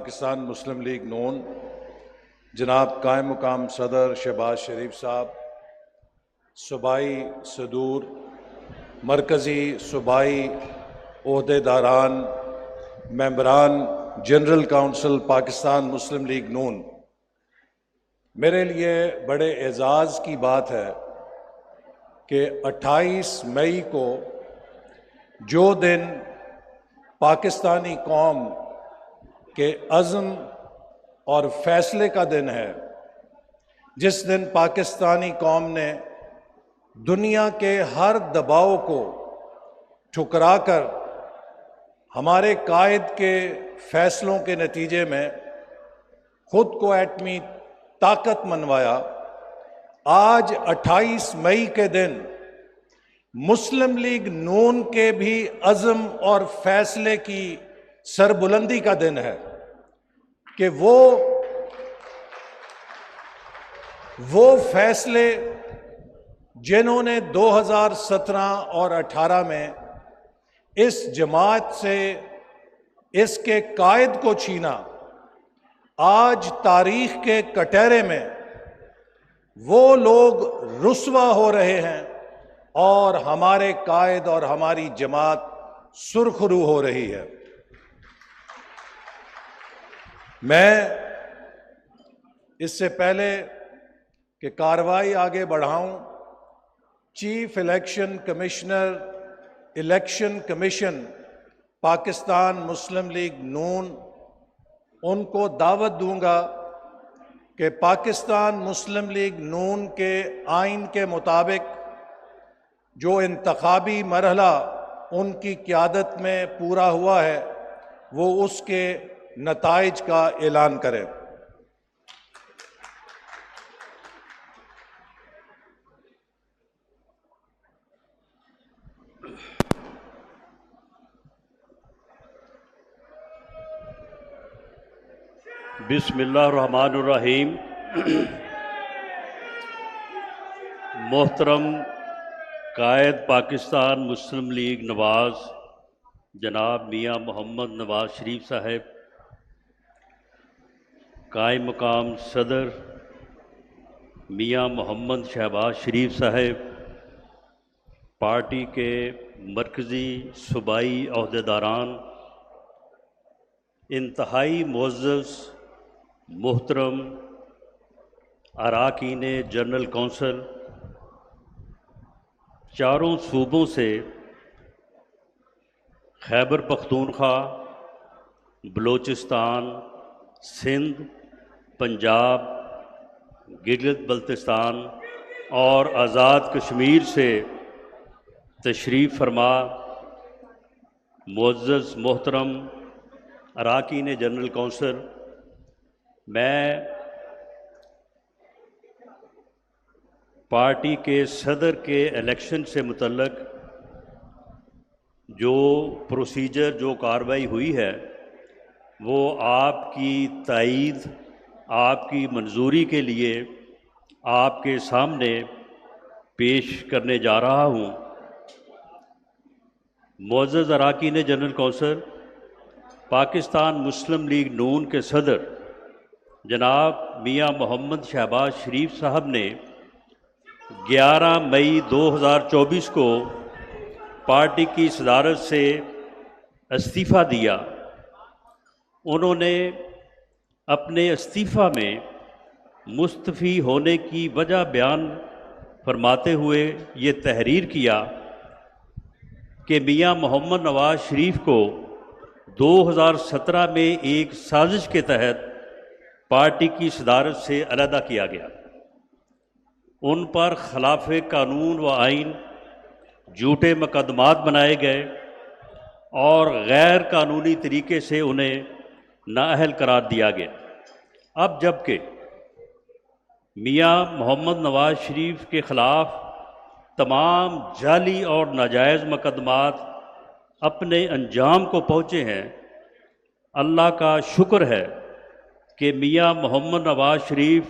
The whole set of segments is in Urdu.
پاکستان مسلم لیگ نون جناب قائم مقام صدر شہباز شریف صاحب، صوبائی صدور، مرکزی صوبائی عہدیداران، ممبران جنرل کونسل پاکستان مسلم لیگ نون، میرے لیے بڑے اعزاز کی بات ہے کہ 28 مئی کو جو دن پاکستانی قوم کے عزم اور فیصلے کا دن ہے، جس دن پاکستانی قوم نے دنیا کے ہر دباؤ کو ٹھکرا کر ہمارے قائد کے فیصلوں کے نتیجے میں خود کو ایٹمی طاقت منوایا، آج 28 مئی کے دن مسلم لیگ نون کے بھی عزم اور فیصلے کی سربلندی کا دن ہے کہ وہ فیصلے جنہوں نے 2017 اور 18 میں اس جماعت سے اس کے قائد کو چھینا، آج تاریخ کے کٹہرے میں وہ لوگ رسوا ہو رہے ہیں اور ہمارے قائد اور ہماری جماعت سرخرو ہو رہی ہے۔ میں اس سے پہلے کہ کارروائی آگے بڑھاؤں، chief election commissioner election commission Pakistan Muslim League Noon ان کو دعوت دوں گا کہ پاکستان مسلم لیگ نون کے آئین کے مطابق جو انتخابی مرحلہ ان کی قیادت میں پورا ہوا ہے، وہ اس کے نتائج کا اعلان کریں۔ بسم اللہ الرحمن الرحیم۔ محترم قائد پاکستان مسلم لیگ نواز جناب میاں محمد نواز شریف صاحب، قائم مقام صدر میاں محمد شہباز شریف صاحب، پارٹی کے مرکزی صوبائی عہدیداران، انتہائی معزز محترم اراکین جنرل کونسل، چاروں صوبوں سے خیبر پختونخوا، بلوچستان، سندھ، پنجاب، گلگت بلتستان اور آزاد کشمیر سے تشریف فرما معزز محترم اراکین جنرل کونسل، میں پارٹی کے صدر کے الیکشن سے متعلق جو پروسیجر، جو کارروائی ہوئی ہے، وہ آپ کی تائید، آپ کی منظوری کے لیے آپ کے سامنے پیش کرنے جا رہا ہوں۔ معزز اراکین جنرل کونسل، پاکستان مسلم لیگ نون کے صدر جناب میاں محمد شہباز شریف صاحب نے 11 مئی 2024 کو پارٹی کی صدارت سے استعفیٰ دیا۔ انہوں نے اپنے استعفیٰ میں مستعفی ہونے کی وجہ بیان فرماتے ہوئے یہ تحریر کیا کہ میاں محمد نواز شریف کو 2017 میں ایک سازش کے تحت پارٹی کی صدارت سے علیحدہ کیا گیا۔ ان پر خلاف قانون و آئین جھوٹے مقدمات بنائے گئے اور غیر قانونی طریقے سے انہیں نااہل قرار دیا گیا۔ اب جبکہ میاں محمد نواز شریف کے خلاف تمام جعلی اور ناجائز مقدمات اپنے انجام کو پہنچے ہیں، اللہ کا شکر ہے کہ میاں محمد نواز شریف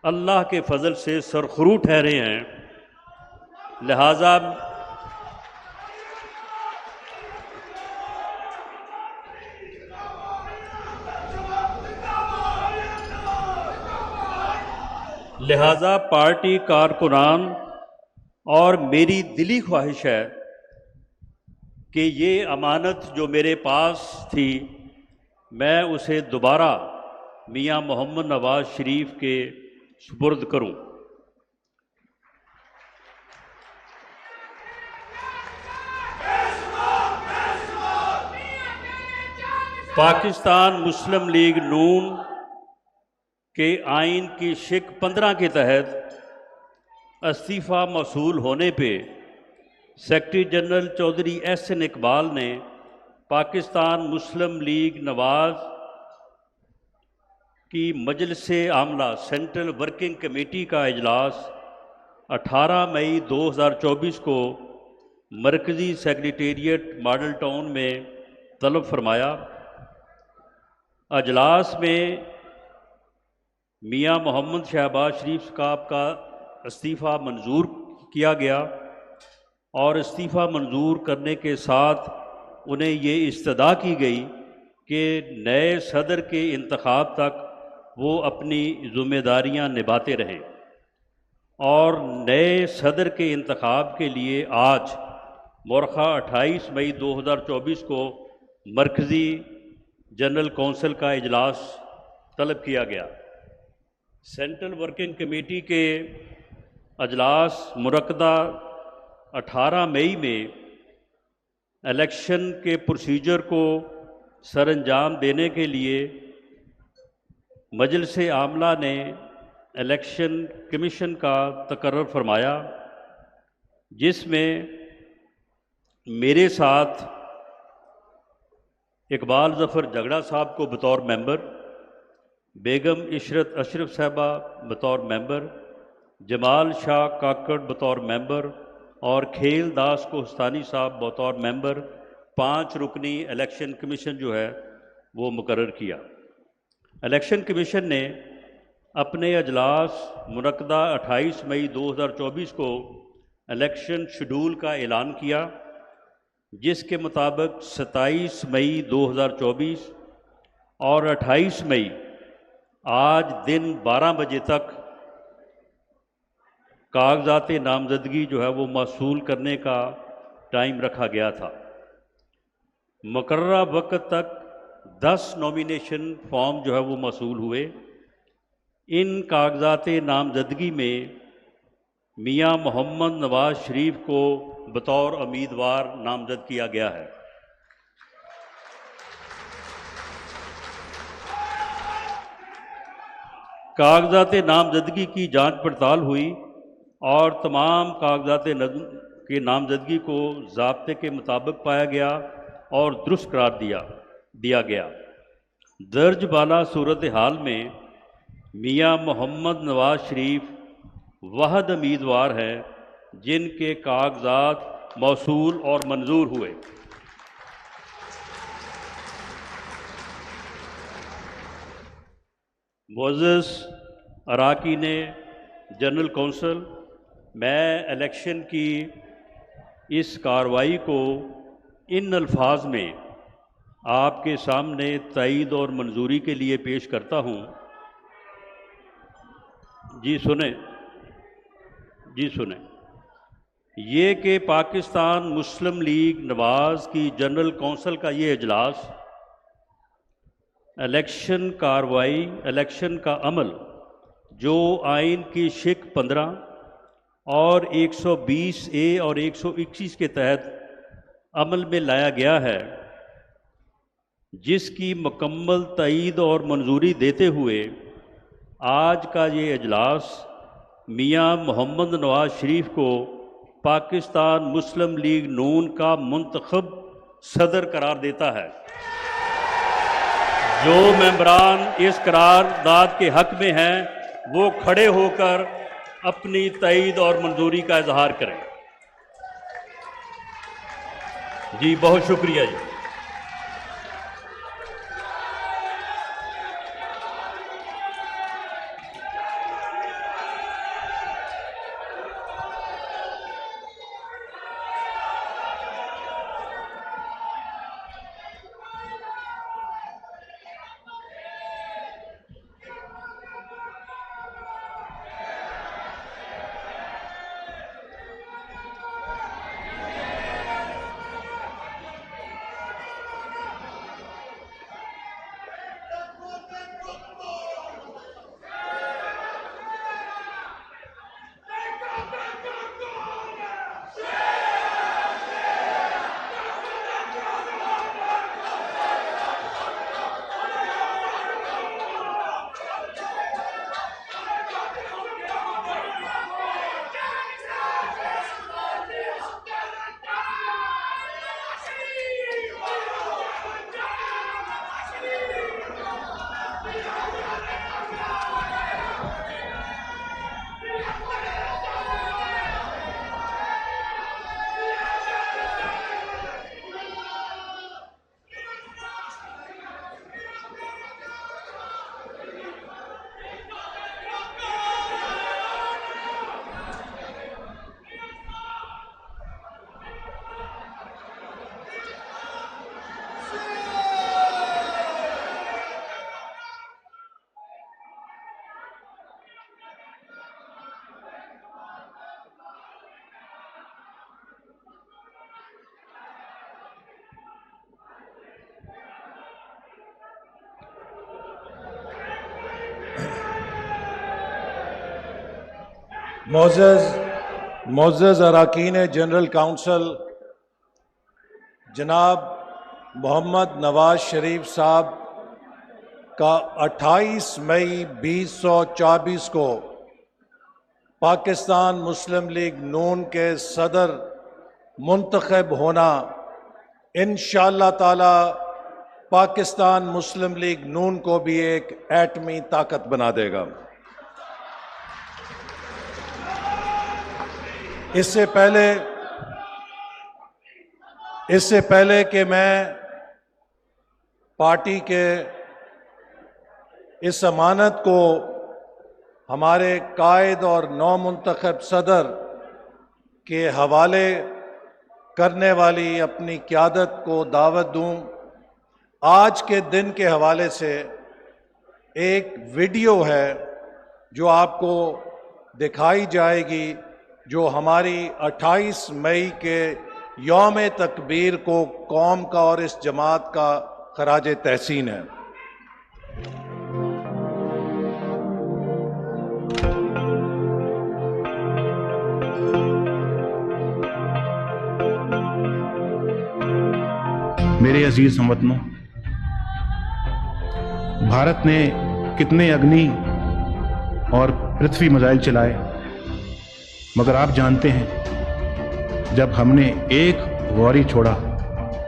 اللہ کے فضل سے سرخرو ٹھہرے ہیں، لہٰذا لہذا پارٹی کارکنان اور میری دلی خواہش ہے کہ یہ امانت جو میرے پاس تھی میں اسے دوبارہ میاں محمد نواز شریف کے سپرد کروں۔ پاکستان مسلم لیگ نون کے آئین کی شق 15 کے تحت استعفیٰ موصول ہونے پہ secretary general Chaudhry S N Iqbal نے پاکستان مسلم لیگ نواز کی مجلس عاملہ سینٹرل ورکنگ کمیٹی کا اجلاس 18 مئی 2024 کو مرکزی سیکریٹریٹ ماڈل ٹاؤن میں طلب فرمایا۔ اجلاس میں میاں محمد شہباز شریف صاحب کا استعفیٰ منظور کیا گیا اور استعفیٰ منظور کرنے کے ساتھ انہیں یہ استدعا کی گئی کہ نئے صدر کے انتخاب تک وہ اپنی ذمہ داریاں نبھاتے رہیں، اور نئے صدر کے انتخاب کے لیے آج مورخہ 28 مئی 2024 کو مرکزی جنرل کونسل کا اجلاس طلب کیا گیا۔ سینٹرل ورکنگ کمیٹی کے اجلاس منعقدہ 18 مئی میں الیکشن کے پروسیجر کو سر انجام دینے کے لیے مجلس عاملہ نے الیکشن کمیشن کا تقرر فرمایا، جس میں میرے ساتھ اقبال ظفر جگڑا صاحب کو بطور ممبر، بیگم عشرت اشرف صاحبہ بطور ممبر، جمال شاہ کاکڑ بطور ممبر اور کھیل داس کوہستانی صاحب بطور ممبر 5 رکنی الیکشن کمیشن جو ہے وہ مقرر کیا۔ الیکشن کمیشن نے اپنے اجلاس منعقدہ 28 مئی 2024 کو الیکشن شیڈول کا اعلان کیا، جس کے مطابق 27 مئی 2024 اور 28 مئی آج دن 12 بجے تک کاغذات نامزدگی جو ہے وہ موصول کرنے کا ٹائم رکھا گیا تھا۔ مقررہ وقت تک 10 نامینیشن فارم جو ہے وہ موصول ہوئے۔ ان کاغذات نامزدگی میں میاں محمد نواز شریف کو بطور امیدوار نامزد کیا گیا ہے۔ کاغذات نامزدگی کی جانچ پڑتال ہوئی اور تمام کاغذات کی نامزدگی کو ضابطے کے مطابق پایا گیا اور درست قرار دیا گیا۔ درج بالا صورتحال میں میاں محمد نواز شریف واحد امیدوار ہیں جن کے کاغذات موصول اور منظور ہوئے۔ معزز اراکین جنرل کونسل، میں الیکشن کی اس کارروائی کو ان الفاظ میں آپ کے سامنے تائید اور منظوری کے لیے پیش کرتا ہوں۔ جی سنیں یہ کہ پاکستان مسلم لیگ نواز کی جنرل کونسل کا یہ اجلاس الیکشن کارروائی، الیکشن کا عمل جو آئین کی شق 15 اور 120A اور 121 کے تحت عمل میں لایا گیا ہے، جس کی مکمل تائید اور منظوری دیتے ہوئے آج کا یہ اجلاس میاں محمد نواز شریف کو پاکستان مسلم لیگ نون کا منتخب صدر قرار دیتا ہے۔ جو ممبران اس قرارداد کے حق میں ہیں وہ کھڑے ہو کر اپنی تائید اور منظوری کا اظہار کریں۔ جی بہت شکریہ جی۔ معزز اراکین جنرل کونسل جناب محمد نواز شریف صاحب کا 28 مئی 2024 کو پاکستان مسلم لیگ نون کے صدر منتخب ہونا انشاءاللہ تعالی پاکستان مسلم لیگ نون کو بھی ایک ایٹمی طاقت بنا دے گا۔ اس سے پہلے کہ میں پارٹی کے اس امانت کو ہمارے قائد اور نو منتخب صدر کے حوالے کرنے والی اپنی قیادت کو دعوت دوں، آج کے دن کے حوالے سے ایک ویڈیو ہے جو آپ کو دکھائی جائے گی، جو ہماری 28 مئی کے یوم تکبیر کو قوم کا اور اس جماعت کا خراج تحسین ہے۔ میرے عزیز ہم وطنوں، بھارت نے کتنے اگنی اور پرتھوی میزائل چلائے، مگر آپ جانتے ہیں جب ہم نے ایک غوری چھوڑا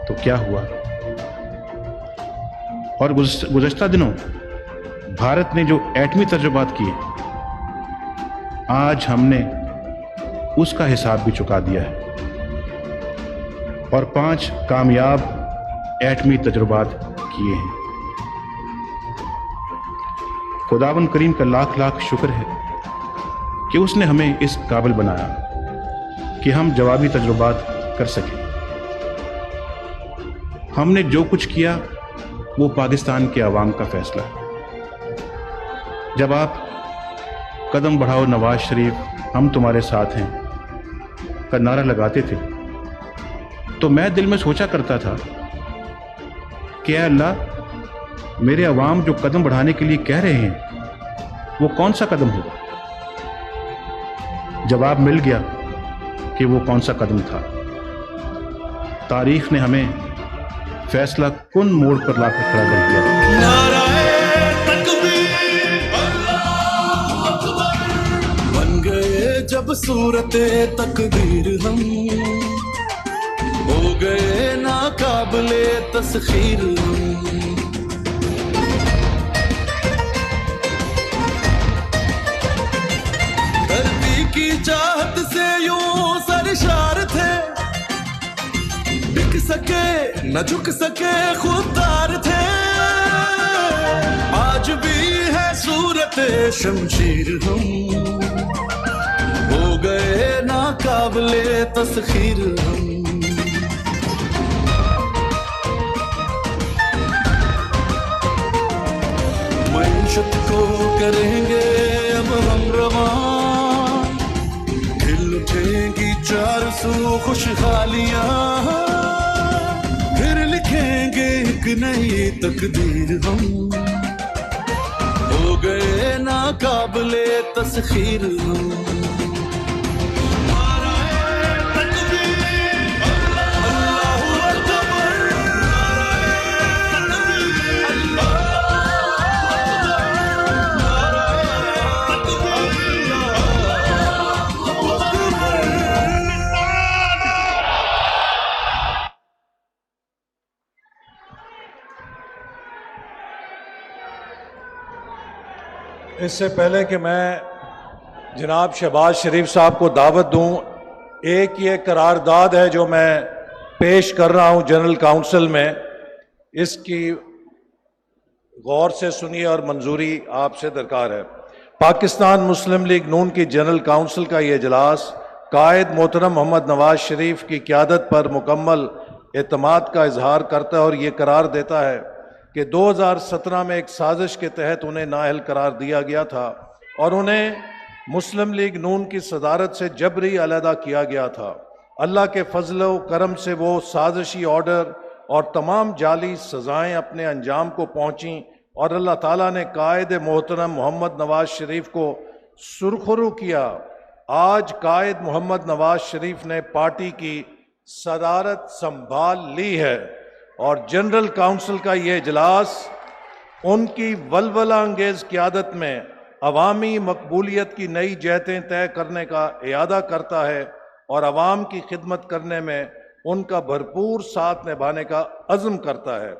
تو کیا ہوا؟ اور گزشتہ دنوں بھارت نے جو ایٹمی تجربات کیے، آج ہم نے اس کا حساب بھی چکا دیا ہے اور 5 کامیاب ایٹمی تجربات کیے ہیں۔ خداوند کریم کا لاکھ لاکھ شکر ہے کہ اس نے ہمیں اس قابل بنایا کہ ہم جوابی تجربات کر سکیں۔ ہم نے جو کچھ کیا وہ پاکستان کے عوام کا فیصلہ ہے۔ جب آپ قدم بڑھاؤ نواز شریف ہم تمہارے ساتھ ہیں کا نعرہ لگاتے تھے تو میں دل میں سوچا کرتا تھا کہ اے اللہ، میرے عوام جو قدم بڑھانے کے لیے کہہ رہے ہیں وہ کون سا قدم ہوگا؟ جواب مل گیا کہ وہ کون سا قدم تھا۔ تاریخ نے ہمیں فیصلہ کن موڑ پر لا کر کھڑا کر دیا۔ نعرہ تکبیر، اللہ اکبر، بن گئے جب صورت تقدیر ہم، ہو گئے ناقابل تسخیر ہم۔ دھرتی کی چاہت سے یوں سرشار تھے، بک سکے نہ جھک سکے خوددار تھے، آج بھی ہے صورت شمشیر ہم، ہو گئے ناقابل تسخیر ہم۔ معیشت کو کریں گے اب ہم رواں، کھل اٹھیں گی 400 خوشحالیاں، پھر لکھیں گے ایک نئی تقدیر ہم، ہو گئے ناقابل تسخیر ہم۔ اس سے پہلے کہ میں جناب شہباز شریف صاحب کو دعوت دوں، ایک یہ قرارداد ہے جو میں پیش کر رہا ہوں جنرل کونسل میں، اس کی غور سے سنیے اور منظوری آپ سے درکار ہے۔ پاکستان مسلم لیگ نون کی جنرل کونسل کا یہ اجلاس قائد محترم محمد نواز شریف کی قیادت پر مکمل اعتماد کا اظہار کرتا ہے اور یہ قرار دیتا ہے کہ 2017 میں ایک سازش کے تحت انہیں نااہل قرار دیا گیا تھا اور انہیں مسلم لیگ نون کی صدارت سے جبری علیحدہ کیا گیا تھا۔ اللہ کے فضل و کرم سے وہ سازشی آرڈر اور تمام جعلی سزائیں اپنے انجام کو پہنچیں اور اللہ تعالیٰ نے قائد محترم محمد نواز شریف کو سرخرو کیا آج قائد محمد نواز شریف نے پارٹی کی صدارت سنبھال لی ہے اور جنرل کونسل کا یہ اجلاس ان کی ولولہ انگیز قیادت میں عوامی مقبولیت کی نئی جہتیں طے کرنے کا اعادہ کرتا ہے اور عوام کی خدمت کرنے میں ان کا بھرپور ساتھ نبھانے کا عزم کرتا ہے۔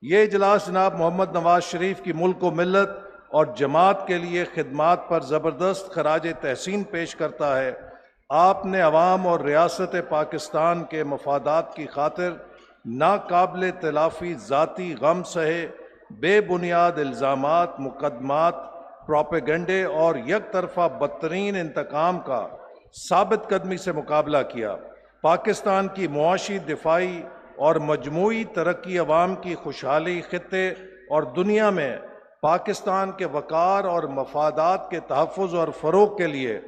یہ اجلاس جناب محمد نواز شریف کی ملک و ملت اور جماعت کے لیے خدمات پر زبردست خراج تحسین پیش کرتا ہے۔ آپ نے عوام اور ریاست پاکستان کے مفادات کی خاطر ناقابل تلافی ذاتی غم سہے، بے بنیاد الزامات، مقدمات، پروپیگنڈے اور یک طرفہ بدترین انتقام کا ثابت قدمی سے مقابلہ کیا۔ پاکستان کی معاشی، دفاعی اور مجموعی ترقی، عوام کی خوشحالی، خطے اور دنیا میں پاکستان کے وقار اور مفادات کے تحفظ اور فروغ کے لیے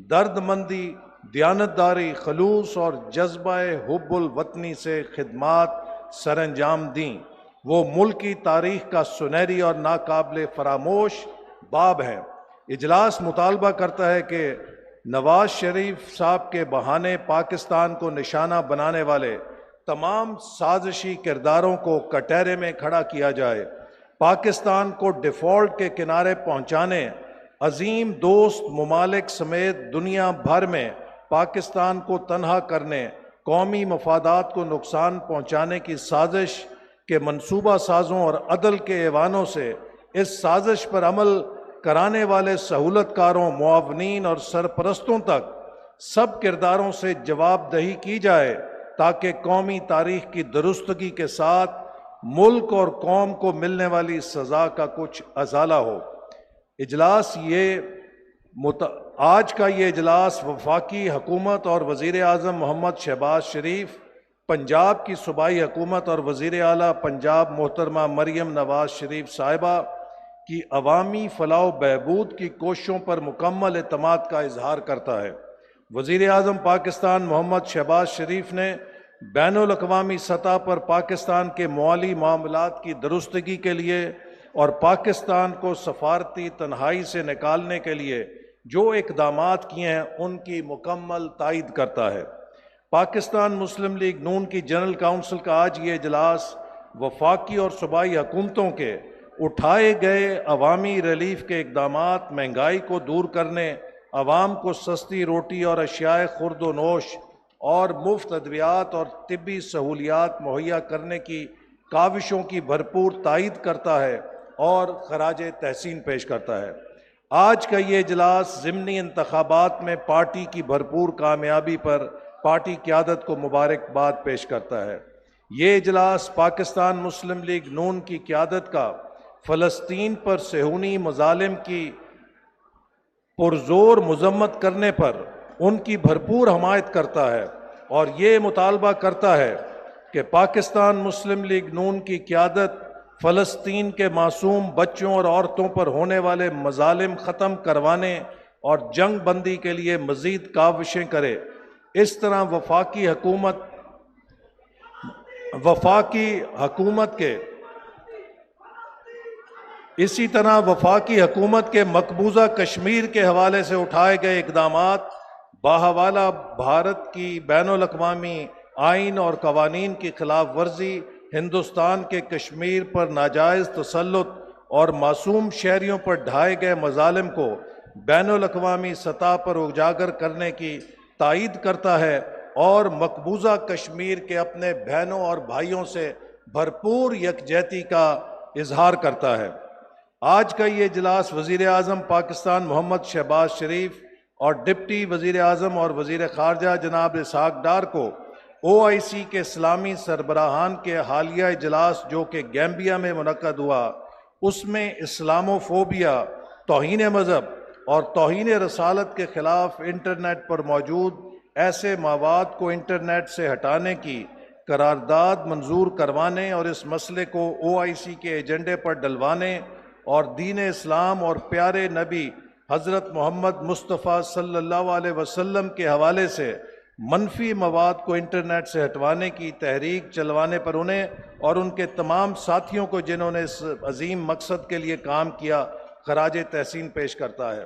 درد مندی، دیانتداری، خلوص اور جذبہ حب الوطنی سے خدمات سر انجام دیں۔ وہ ملک کی تاریخ کا سنہری اور ناقابل فراموش باب ہے۔ اجلاس مطالبہ کرتا ہے کہ نواز شریف صاحب کے بہانے پاکستان کو نشانہ بنانے والے تمام سازشی کرداروں کو کٹہرے میں کھڑا کیا جائے، پاکستان کو ڈیفالٹ کے کنارے پہنچانے، عظیم دوست ممالک سمیت دنیا بھر میں پاکستان کو تنہا کرنے، قومی مفادات کو نقصان پہنچانے کی سازش کے منصوبہ سازوں اور عدل کے ایوانوں سے اس سازش پر عمل کرانے والے سہولت کاروں، معاونین اور سرپرستوں تک سب کرداروں سے جواب دہی کی جائے تاکہ قومی تاریخ کی درستگی کے ساتھ ملک اور قوم کو ملنے والی سزا کا کچھ ازالہ ہو۔ آج کا یہ اجلاس وفاقی حکومت اور وزیر اعظم محمد شہباز شریف، پنجاب کی صوبائی حکومت اور وزیر اعلیٰ پنجاب محترمہ مریم نواز شریف صاحبہ کی عوامی فلاح و بہبود کی کوششوں پر مکمل اعتماد کا اظہار کرتا ہے۔ وزیر اعظم پاکستان محمد شہباز شریف نے بین الاقوامی سطح پر پاکستان کے مالی معاملات کی درستگی کے لیے اور پاکستان کو سفارتی تنہائی سے نکالنے کے لیے جو اقدامات کیے ہیں ان کی مکمل تائید کرتا ہے۔ پاکستان مسلم لیگ نون کی جنرل کونسل کا آج یہ اجلاس وفاقی اور صوبائی حکومتوں کے اٹھائے گئے عوامی ریلیف کے اقدامات، مہنگائی کو دور کرنے، عوام کو سستی روٹی اور اشیاء خورد و نوش اور مفت ادویات اور طبی سہولیات مہیا کرنے کی کاوشوں کی بھرپور تائید کرتا ہے اور خراج تحسین پیش کرتا ہے۔ آج کا یہ اجلاس ضمنی انتخابات میں پارٹی کی بھرپور کامیابی پر پارٹی قیادت کو مبارکباد پیش کرتا ہے۔ یہ اجلاس پاکستان مسلم لیگ نون کی قیادت کا فلسطین پر صہیونی مظالم کی پرزور مذمت کرنے پر ان کی بھرپور حمایت کرتا ہے اور یہ مطالبہ کرتا ہے کہ پاکستان مسلم لیگ نون کی قیادت فلسطین کے معصوم بچوں اور عورتوں پر ہونے والے مظالم ختم کروانے اور جنگ بندی کے لیے مزید کاوشیں کرے۔ اس طرح وفاقی حکومت کے مقبوضہ کشمیر کے حوالے سے اٹھائے گئے اقدامات باحوالہ بھارت کی بین الاقوامی آئین اور قوانین کی خلاف ورزی، ہندوستان کے کشمیر پر ناجائز تسلط اور معصوم شہریوں پر ڈھائے گئے مظالم کو بین الاقوامی سطح پر اجاگر کرنے کی تائید کرتا ہے اور مقبوضہ کشمیر کے اپنے بہنوں اور بھائیوں سے بھرپور یکجہتی کا اظہار کرتا ہے۔ آج کا یہ اجلاس وزیر اعظم پاکستان محمد شہباز شریف اور ڈپٹی وزیر اعظم اور وزیر خارجہ جناب اسحاق ڈار کو OIC کے اسلامی سربراہان کے حالیہ اجلاس جو کہ گیمبیا میں منعقد ہوا، اس میں اسلاموفوبیا، توہین مذہب اور توہین رسالت کے خلاف انٹرنیٹ پر موجود ایسے مواد کو انٹرنیٹ سے ہٹانے کی قرارداد منظور کروانے اور اس مسئلے کو OIC کے ایجنڈے پر ڈلوانے اور دین اسلام اور پیارے نبی حضرت محمد مصطفیٰ صلی اللہ علیہ وسلم کے حوالے سے منفی مواد کو انٹرنیٹ سے ہٹوانے کی تحریک چلوانے پر انہیں اور ان کے تمام ساتھیوں کو جنہوں نے اس عظیم مقصد کے لیے کام کیا خراج تحسین پیش کرتا ہے۔